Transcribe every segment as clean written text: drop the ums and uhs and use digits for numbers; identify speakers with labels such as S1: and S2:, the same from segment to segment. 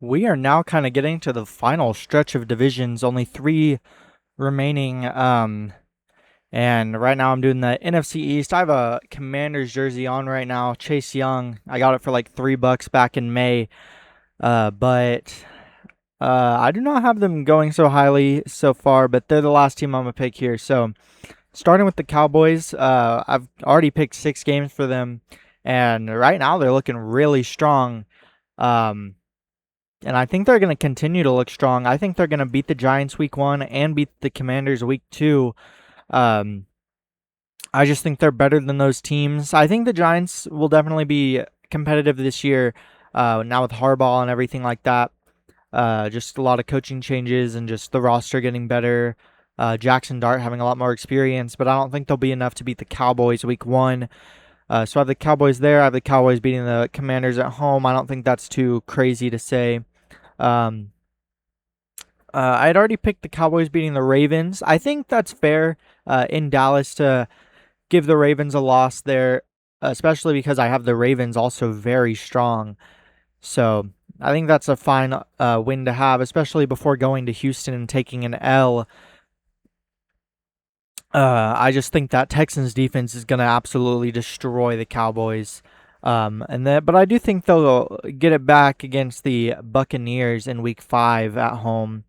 S1: We are now kind of getting to the final stretch of divisions, only three remaining. And right now I'm doing the NFC East. I have a Commanders jersey on right now. Chase Young. I got it for like $3 back in May. But I do not have them going so highly so far, but they're the last team I'm gonna pick here. So starting with the Cowboys, I've already picked 6 games for them, and right now they're looking really strong. Um, and I think they're going to continue to look strong. I think they're going to beat the Giants week 1 and beat the Commanders week 2. Um, I just think they're better than those teams. I think the Giants will definitely be competitive this year, now with Harbaugh and everything like that. Just a lot of coaching changes and just the roster getting better. Jackson Dart having a lot more experience, but I don't think they'll be enough to beat the Cowboys week 1. So I have the Cowboys there. I have the Cowboys beating the Commanders at home. I don't think that's too crazy to say. Um, I had already picked the Cowboys beating the Ravens. I think that's fair in Dallas to give the Ravens a loss there, especially because I have the Ravens also very strong. So I think that's a fine win to have, especially before going to Houston and taking an L. I just think that Texans defense is going to absolutely destroy the Cowboys. But I do think they'll get it back against the Buccaneers in Week 5 at home.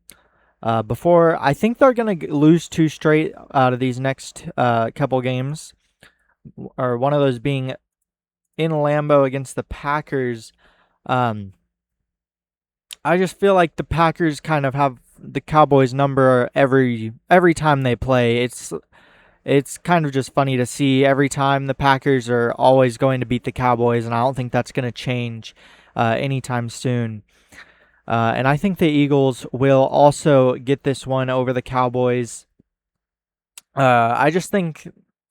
S1: Before I think they're gonna lose 2 straight out of these next couple games, or one of those being in Lambeau against the Packers. Um, I just feel like the Packers kind of have the Cowboys number every time they play. It's kind of just funny to see every time the Packers are always going to beat the Cowboys, and I don't think that's going to change anytime soon. And I think the Eagles will also get this one over the Cowboys. I just think,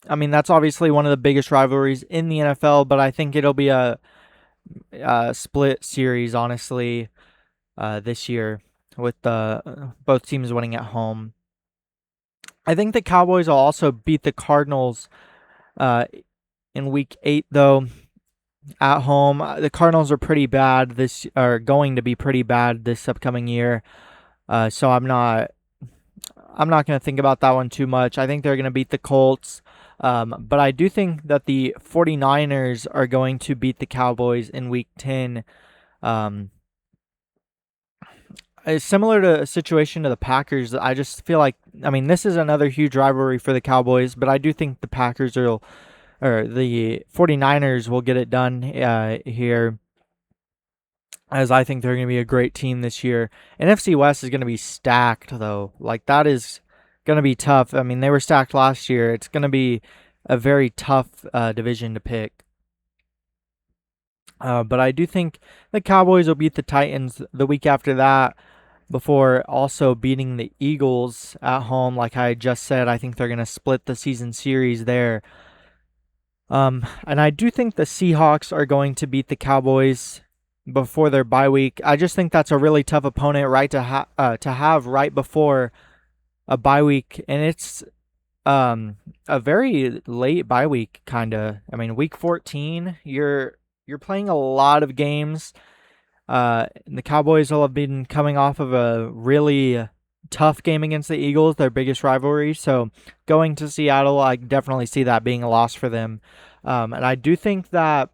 S1: I mean, that's obviously one of the biggest rivalries in the NFL, but I think it'll be a split series, honestly, this year with both teams winning at home. I think the Cowboys will also beat the Cardinals in Week 8, though. At home, the Cardinals are pretty bad are going to be pretty bad this upcoming year. So I'm not going to think about that one too much. I think they're going to beat the Colts. But I do think that the 49ers are going to beat the Cowboys in Week 10. It's similar to a situation to the Packers. I just feel like, I mean, this is another huge rivalry for the Cowboys, but I do think the the 49ers will get it done here, as I think they're going to be a great team this year. NFC West is going to be stacked, though. Like, that is going to be tough. I mean, they were stacked last year. It's going to be a very tough division to pick. But I do think the Cowboys will beat the Titans the week after that, before also beating the Eagles at home. Like I just said, I think they're going to split the season series there. And I do think the Seahawks are going to beat the Cowboys before their bye week. I just think that's a really tough opponent, right, to have right before a bye week, and it's a very late bye week, kind of. I mean, week 14, you're playing a lot of games. The Cowboys will have been coming off of a really tough game against the Eagles, their biggest rivalry. So going to Seattle, I definitely see that being a loss for them. And I do think that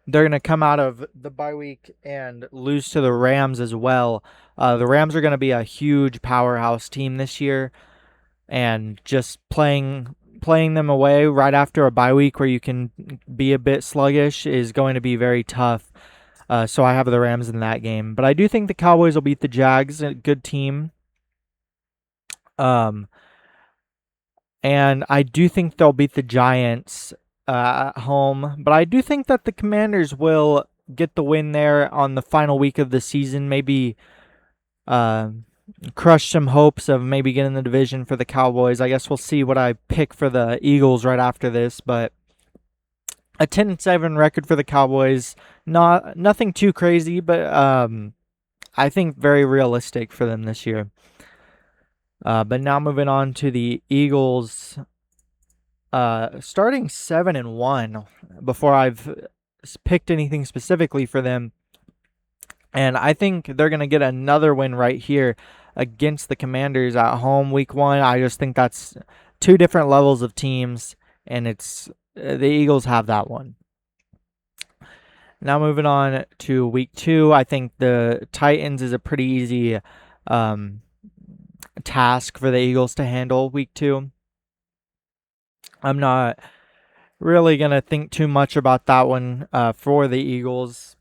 S1: they're going to come out of the bye week and lose to the Rams as well. The Rams are going to be a huge powerhouse team this year, and just playing them away right after a bye week where you can be a bit sluggish is going to be very tough. So I have the Rams in that game. But I do think the Cowboys will beat the Jags, a good team. And I do think they'll beat the Giants at home. But I do think that the Commanders will get the win there on the final week of the season. Maybe crush some hopes of maybe getting the division for the Cowboys. I guess we'll see what I pick for the Eagles right after this. But a 10-7 record for the Cowboys. Nothing too crazy, but I think very realistic for them this year. But now moving on to the Eagles, starting 7-1. Before I've picked anything specifically for them, And I think they're going to get another win right here against the Commanders at home week 1. I just think that's two different levels of teams, and it's the Eagles have that one. Now moving on to week 2, I think the Titans is a pretty easy task for the Eagles to handle week 2. I'm not really going to think too much about that one for the Eagles.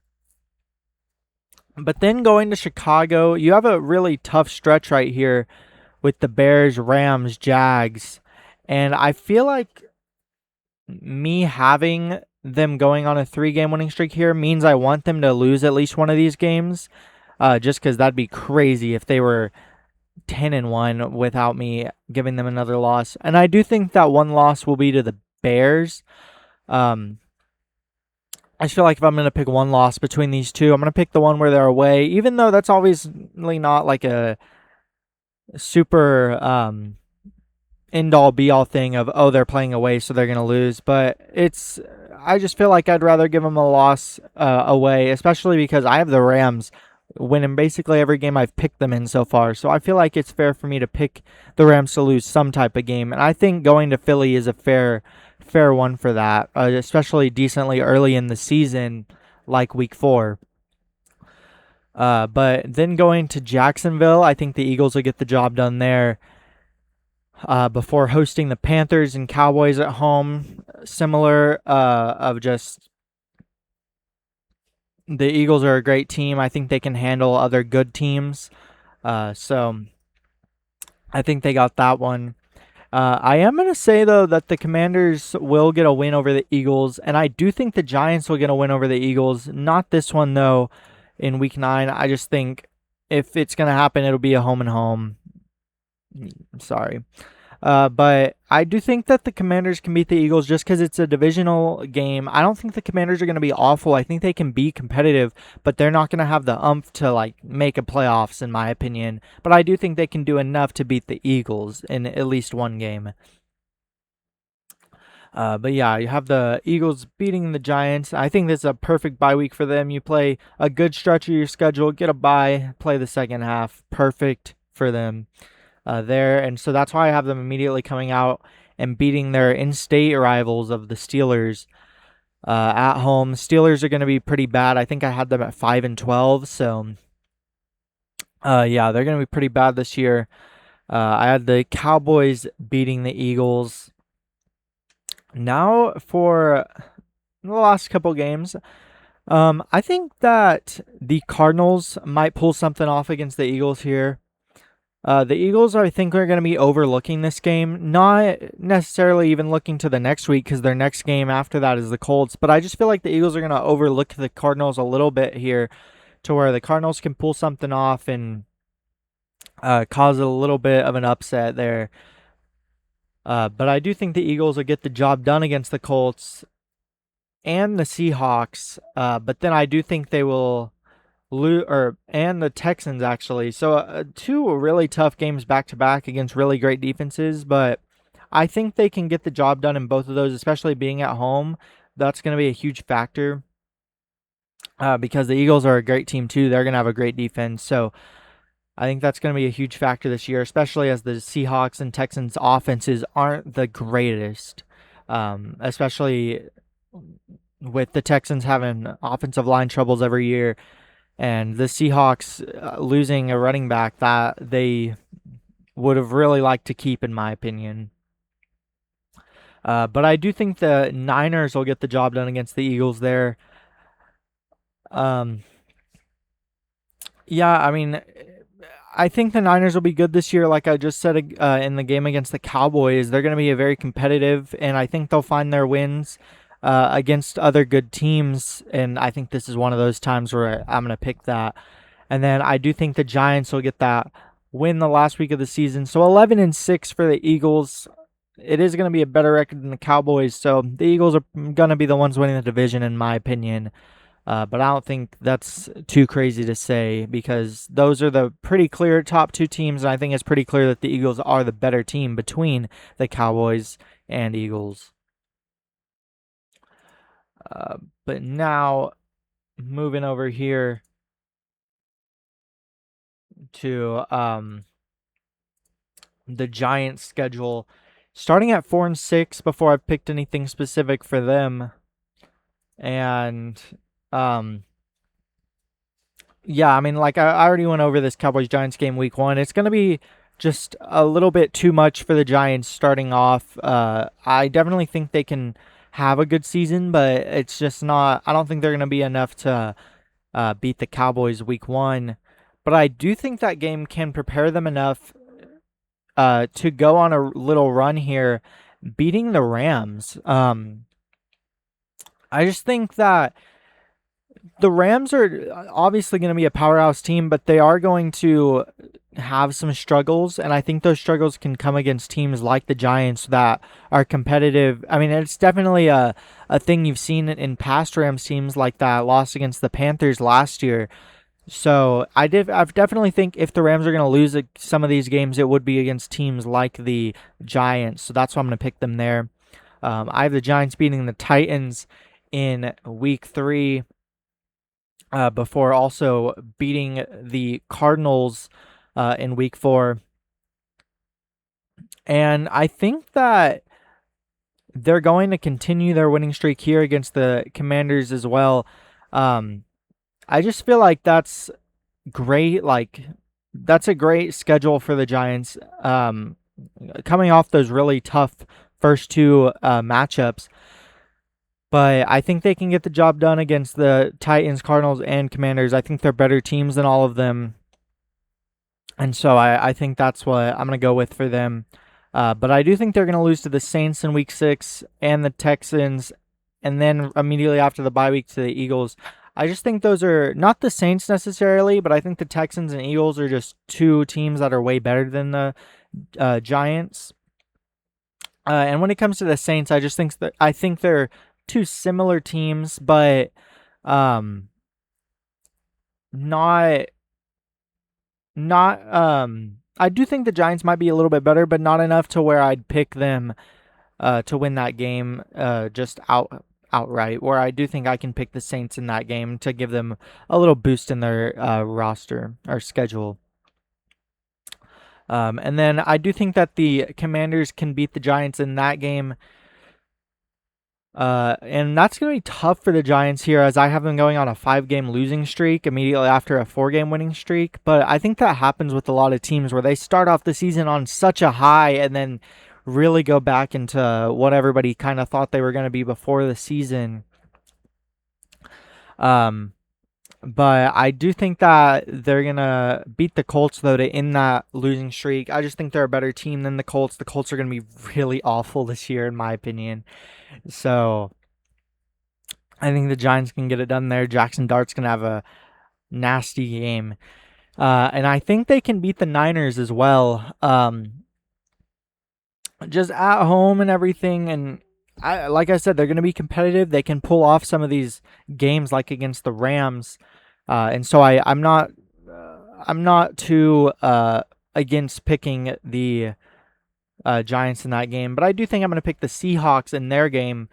S1: But then going to Chicago, you have a really tough stretch right here with the Bears, Rams, Jags. And I feel like me having them going on a 3-game winning streak here means I want them to lose at least one of these games. Just because that'd be crazy if they were 10-1 without me giving them another loss. And I do think that one loss will be to the Bears. I feel like if I'm going to pick one loss between these two, I'm going to pick the one where they're away, even though that's obviously not like a super end-all be-all thing of, oh, they're playing away, so they're going to lose. But I just feel like I'd rather give them a loss away, especially because I have the Rams winning basically every game I've picked them in so far. So I feel like it's fair for me to pick the Rams to lose some type of game. And I think going to Philly is a fair one for that, especially decently early in the season, like week 4. But then going to Jacksonville, I think the Eagles will get the job done there. Before hosting the Panthers and Cowboys at home, similar of just the Eagles are a great team. I think they can handle other good teams. So I think they got that one. I am going to say, though, that the Commanders will get a win over the Eagles, and I do think the Giants will get a win over the Eagles. Not this one, though, in Week 9. I just think if it's going to happen, it'll be a home and home. Sorry. But I do think that the Commanders can beat the Eagles just because it's a divisional game. I don't think the Commanders are going to be awful. I think they can be competitive, but they're not going to have the umph to make a playoffs, in my opinion. But I do think they can do enough to beat the Eagles in at least one game. But yeah, you have the Eagles beating the Giants. I think this is a perfect bye week for them. You play a good stretch of your schedule, get a bye, play the second half. Perfect for them. There, and so that's why I have them immediately coming out and beating their in-state rivals of the Steelers at home. Steelers are going to be pretty bad. I think I had them at 5-12, so yeah, they're going to be pretty bad this year. I had the Cowboys beating the Eagles. Now for the last couple games, I think that the Cardinals might pull something off against the Eagles here. The Eagles, I think, are going to be overlooking this game. Not necessarily even looking to the next week because their next game after that is the Colts. But I just feel like the Eagles are going to overlook the Cardinals a little bit here to where the Cardinals can pull something off and cause a little bit of an upset there. But I do think the Eagles will get the job done against the Colts and the Seahawks. But then I do think they will and the Texans actually. So two really tough games back to back against really great defenses, but I think they can get the job done in both of those, especially being at home. That's going to be a huge factor because the Eagles are a great team too. They're going to have a great defense, so I think that's going to be a huge factor this year, especially as the Seahawks and Texans offenses aren't the greatest, especially with the Texans having offensive line troubles every year. And the Seahawks losing a running back that they would have really liked to keep, in my opinion. But I do think the Niners will get the job done against the Eagles there. Yeah, I mean, I think the Niners will be good this year. Like I just said in the game against the Cowboys, they're going to be a very competitive, and I think they'll find their wins against other good teams. And I think this is one of those times where I'm going to pick that. And then I do think the Giants will get that win the last week of the season. So 11-6 for the Eagles. It is going to be a better record than the Cowboys. So the Eagles are going to be the ones winning the division, in my opinion. But I don't think that's too crazy to say because those are the pretty clear top two teams. And I think it's pretty clear that the Eagles are the better team between the Cowboys and Eagles. But now moving over here to the Giants' schedule, starting at 4-6 before I've picked anything specific for them. And um, yeah, I mean, like I already went over this Cowboys Giants game week 1. It's going to be just a little bit too much for the Giants starting off. I definitely think they can have a good season, but it's just not. I don't think they're going to be enough to beat the Cowboys week 1. But I do think that game can prepare them enough to go on a little run here, beating the Rams. I just think that the Rams are obviously going to be a powerhouse team, but they are going to have some struggles, and I think those struggles can come against teams like the Giants that are competitive. I mean, it's definitely a thing you've seen in past Rams teams like that lost against the Panthers last year. So I definitely think if the Rams are going to lose some of these games, it would be against teams like the Giants. So that's why I'm going to pick them there. I have the Giants beating the Titans in week 3 before also beating the Cardinals in week 4. And I think that they're going to continue their winning streak here against the Commanders as well. I just feel like that's great. Like, that's a great schedule for the Giants. Coming off those really tough first 2 matchups. But I think they can get the job done against the Titans, Cardinals, and Commanders. I think they're better teams than all of them. And so I think that's what I'm going to go with for them. But I do think they're going to lose to the Saints in week 6 and the Texans, and then immediately after the bye week to the Eagles. I just think those are not the Saints necessarily, but I think the Texans and Eagles are just 2 teams that are way better than the Giants. And when it comes to the Saints, I think they're 2 similar teams, but not I do think the Giants might be a little bit better, but not enough to where I'd pick them to win that game just outright. Where I do think I can pick the Saints in that game to give them a little boost in their roster or schedule. And then I do think that the Commanders can beat the Giants in that game. And that's going to be tough for the Giants here, as I have them going on a 5-game losing streak immediately after a 4-game winning streak. But I think that happens with a lot of teams where they start off the season on such a high and then really go back into what everybody kind of thought they were going to be before the season. But I do think that they're going to beat the Colts, though, to end that losing streak. I just think they're a better team than the Colts. The Colts are going to be really awful this year, in my opinion. So I think the Giants can get it done there. Jackson Dart's going to have a nasty game. And I think they can beat the Niners as well. Just at home and everything. And like I said, they're going to be competitive. They can pull off some of these games like against the Rams. And so I'm not too against picking the Giants in that game. But I do think I'm going to pick the Seahawks in their game.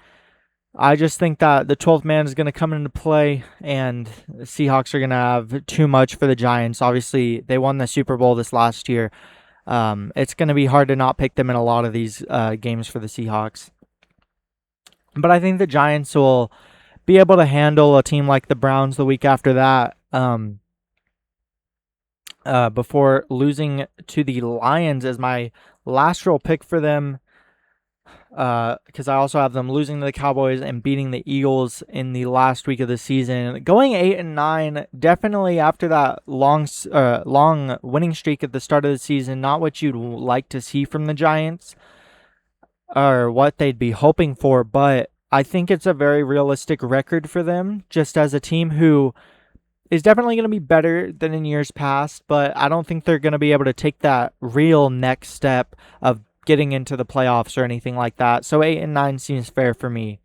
S1: I just think that the 12th man is going to come into play, and the Seahawks are going to have too much for the Giants. Obviously, they won the Super Bowl this last year. It's going to be hard to not pick them in a lot of these games for the Seahawks. But I think the Giants will be able to handle a team like the Browns the week after that, before losing to the Lions as my last roll pick for them. Because I also have them losing to the Cowboys and beating the Eagles in the last week of the season. Going 8-9, definitely after that long winning streak at the start of the season, not what you'd like to see from the Giants or what they'd be hoping for, but I think it's a very realistic record for them, just as a team who is definitely going to be better than in years past, but I don't think they're going to be able to take that real next step of getting into the playoffs or anything like that. So 8-9 seems fair for me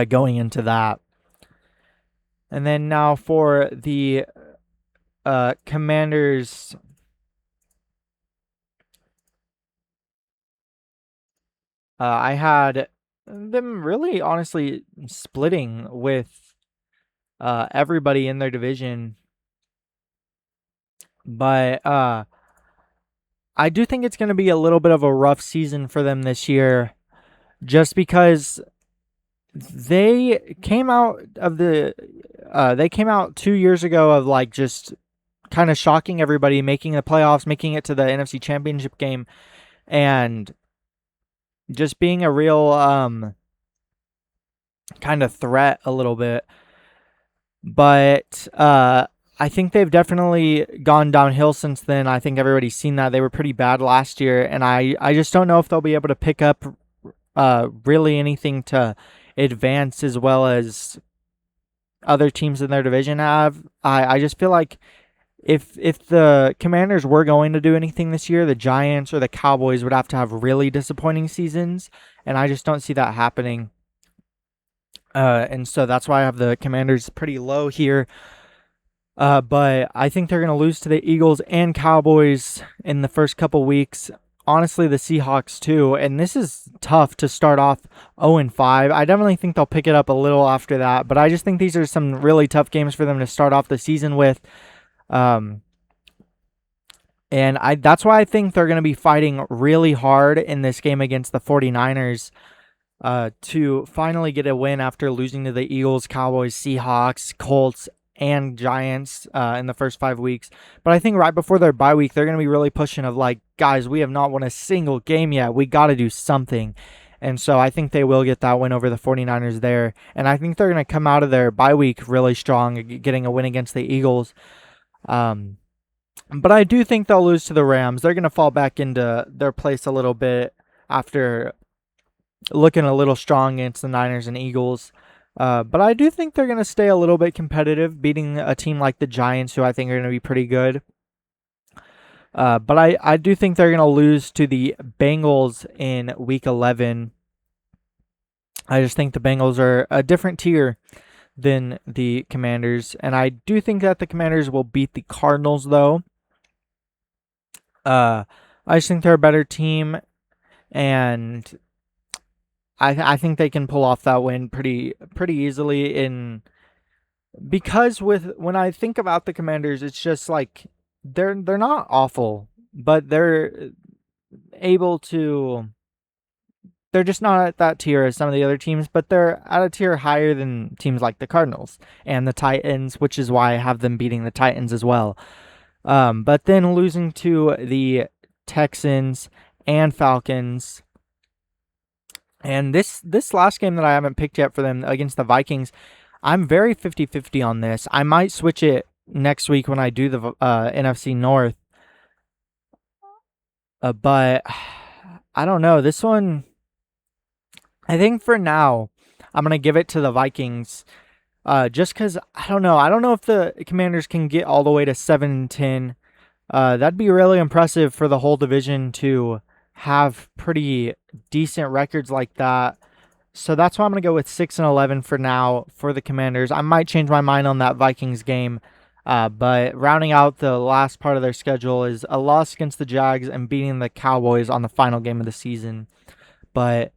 S1: going into that. And then now for the Commanders. I had them really honestly splitting with everybody in their division. But I do think it's going to be a little bit of a rough season for them this year, just because they came out of they came out 2 years ago of like just kind of shocking everybody, making the playoffs, making it to the NFC Championship game, and just being a real kind of threat a little bit. But I think they've definitely gone downhill since then. I think everybody's seen that. They were pretty bad last year, and I just don't know if they'll be able to pick up really anything to advance as well as other teams in their division have. I just feel like if the Commanders were going to do anything this year, the Giants or the Cowboys would have to have really disappointing seasons, and I just don't see that happening. And so that's why I have the Commanders pretty low here. But I think they're going to lose to the Eagles and Cowboys in the first couple weeks. Honestly, the Seahawks too. And this is tough to start off 0-5. I definitely think they'll pick it up a little after that. But I just think these are some really tough games for them to start off the season with. And that's why I think they're going to be fighting really hard in this game against the 49ers. To finally get a win after losing to the Eagles, Cowboys, Seahawks, Colts, and Giants in the first 5 weeks. But I think right before their bye week, they're going to be really pushing of like, guys, we have not won a single game yet. We got to do something. And so I think they will get that win over the 49ers there. And I think they're going to come out of their bye week really strong, getting a win against the Eagles. But I do think they'll lose to the Rams. They're going to fall back into their place a little bit after looking a little strong against the Niners and Eagles. But I do think they're going to stay a little bit competitive, beating a team like the Giants, who I think are going to be pretty good. But I do think they're going to lose to the Bengals in Week 11. I just think the Bengals are a different tier than the Commanders. And I do think that the Commanders will beat the Cardinals, though. I just think they're a better team. And I think they can pull off that win pretty easily because when I think about the Commanders, it's just like they're not awful, but they're just not at that tier as some of the other teams, but they're at a tier higher than teams like the Cardinals and the Titans, which is why I have them beating the Titans as well. But then losing to the Texans and Falcons. And this last game that I haven't picked yet for them against the Vikings, I'm very 50-50 on this. I might switch it next week when I do the NFC North. But I don't know. This one, I think for now, I'm going to give it to the Vikings. Just because, I don't know. I don't know if the Commanders can get all the way to 7-10. That'd be really impressive for the whole division to have pretty decent records like that. So that's why I'm going to go with 6-11 for now for the Commanders. I might change my mind on that Vikings game. But rounding out the last part of their schedule is a loss against the Jags and beating the Cowboys on the final game of the season. But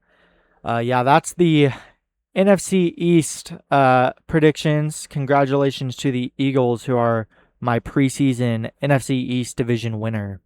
S1: yeah, that's the NFC East predictions. Congratulations to the Eagles, who are my preseason NFC East division winner.